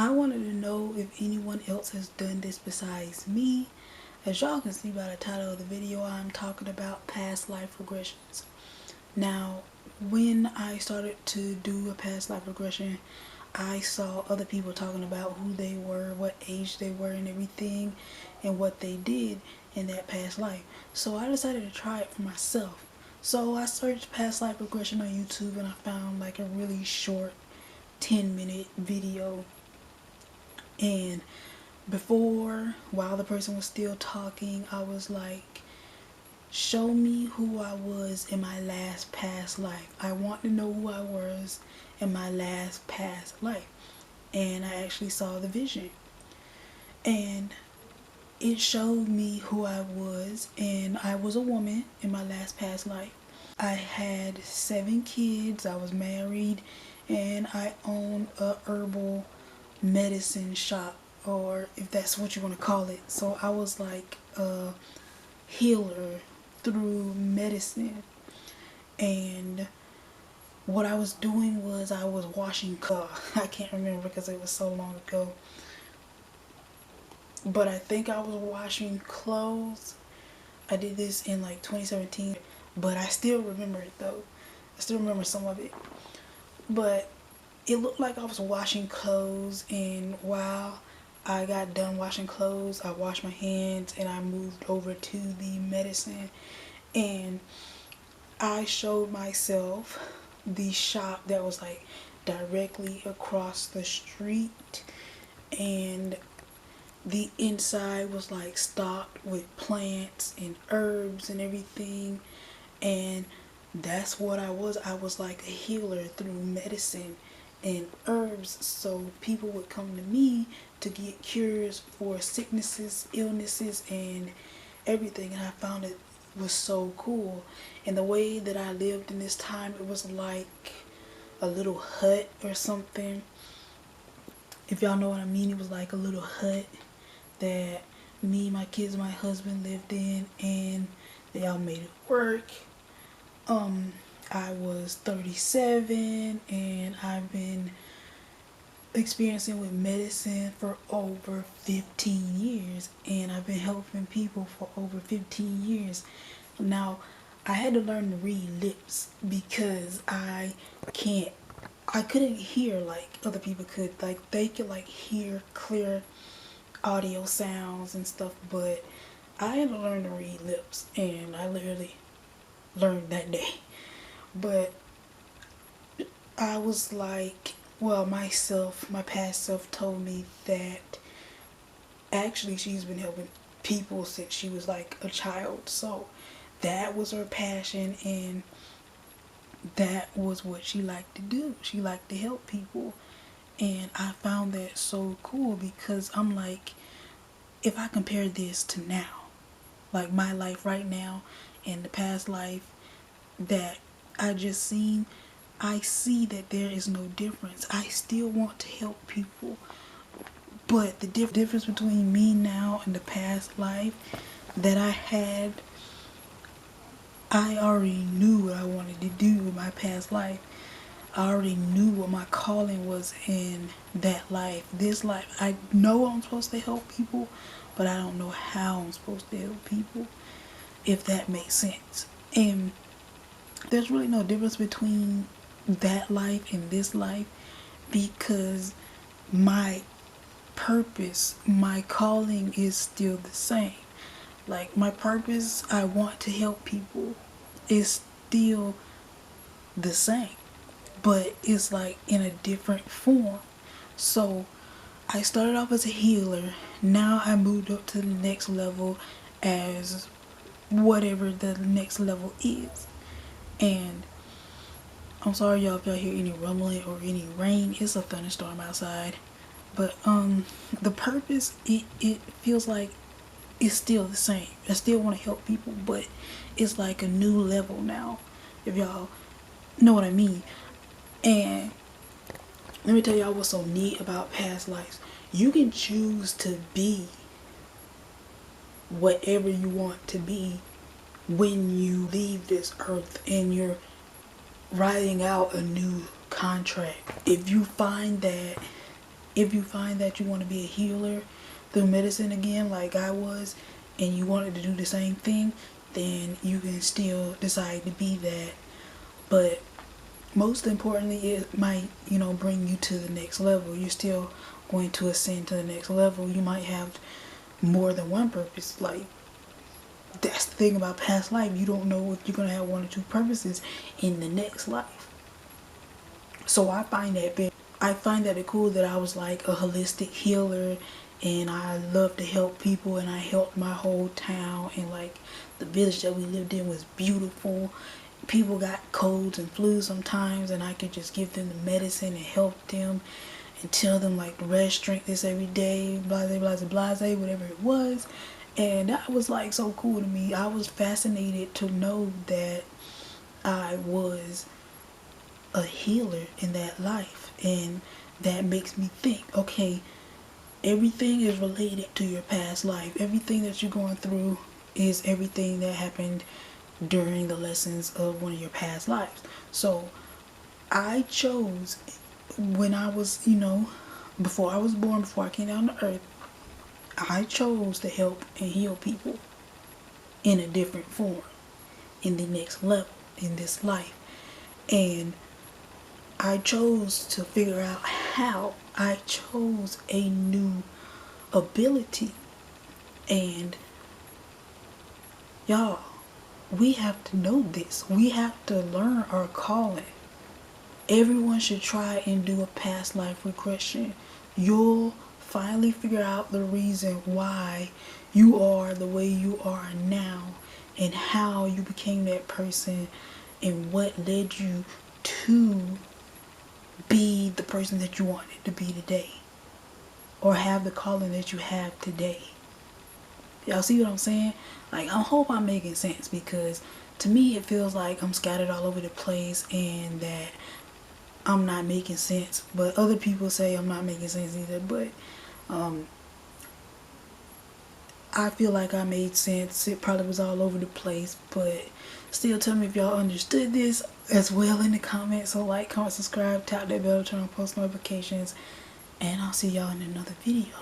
I wanted to know if anyone else has done this besides me. As y'all can see by the title of the video, I'm talking about past life regressions. Now, when I started to do a past life regression, I saw other people talking about who they were, what age they were and everything, and what they did in that past life. So I decided to try it for myself. So I searched past life regression on YouTube and I found like a really short 10-minute video. And while the person was still talking, I was like, show me who I was in my last past life. I want to know who I was in my last past life. And I actually saw the vision. And it showed me who I was, and I was a woman in my last past life. I had 7 kids, I was married, and I owned a herbal medicine shop, or if that's what you want to call it. So I was like a healer through medicine. And what I was doing was I was washing clothes. I can't remember because it was so long ago, but I think I was washing clothes. I did this in like 2017, but I still remember it though. I still remember some of it, but it looked like I was washing clothes, and while I got done washing clothes, I washed my hands and I moved over to the medicine, and I showed myself the shop that was like directly across the street, and the inside was like stocked with plants and herbs and everything. And that's what I was. I was like a healer through medicine and herbs. So people would come to me to get cures for sicknesses, illnesses, and everything. And I found it was so cool. And the way that I lived in this time, it was like a little hut or something. If y'all know what I mean, it was like a little hut that me, my kids, my husband lived in, and they all made it work. I was 37 and I've been experiencing with medicine for over 15 years, and I've been helping people for over 15 years. Now, I had to learn to read lips because I couldn't hear like other people could. Like they could like hear clear audio sounds and stuff, but I had to learn to read lips, and I literally learned that day. But I was like, well, my past self told me that actually she's been helping people since she was like a child. So that was her passion, and that was what she liked to do. She liked to help people. And I found that so cool because I'm like, if I compare this to now, like my life right now and the past life that I just seen, I see that there is no difference. I still want to help people, but the difference between me now and the past life that I had, I already knew what I wanted to do with my past life. I already knew what my calling was in that life. This life, I know I'm supposed to help people, but I don't know how I'm supposed to help people, if that makes sense. And there's really no difference between that life and this life, because my purpose, my calling is still the same. Like my purpose, I want to help people, is still the same, but it's like in a different form. So I started off as a healer. Now I moved up to the next level as whatever the next level is. And I'm sorry y'all if y'all hear any rumbling or any rain. It's a thunderstorm outside. But the purpose, it feels like it's still the same. I still want to help people, but it's like a new level now, if y'all know what I mean. And let me tell y'all what's so neat about past lives. You can choose to be whatever you want to be when you leave this earth and you're writing out a new contract. If you find that if you find that you want to be a healer through medicine again, like I was, and you wanted to do the same thing, then you can still decide to be that. But most importantly, it might, bring you to the next level. You're still going to ascend to the next level. You might have more than one purpose. Like, that's the thing about past life. You don't know if you're going to have one or two purposes in the next life. So I find that it cool that I was like a holistic healer, and I love to help people, and I helped my whole town, and like the village that we lived in was beautiful. People got colds and flu sometimes, and I could just give them the medicine and help them and tell them like rest, drink this every day, blase blase blase, whatever it was. And that was like so cool to me. I was fascinated to know that I was a healer in that life, and that makes me think, okay, everything is related to your past life. Everything that you're going through is everything that happened during the lessons of one of your past lives. So I chose, when I was, before I was born, before I came down to earth, I chose to help and heal people in a different form, in the next level, in this life. And I chose to figure out how. I chose a new ability. And y'all, we have to know this. We have to learn our calling. Everyone should try and do a past life regression. You'll finally figure out the reason why you are the way you are now, and how you became that person, and what led you to be the person that you wanted to be today, or have the calling that you have today. Y'all see what I'm saying? Like, I hope I'm making sense, because to me it feels like I'm scattered all over the place and that I'm not making sense. But other people say I'm not making sense either. But I feel like I made sense. It probably was all over the place, but still, tell me if y'all understood this as well in the comments. So like, comment, subscribe, tap that bell, turn on post notifications, and I'll see y'all in another video.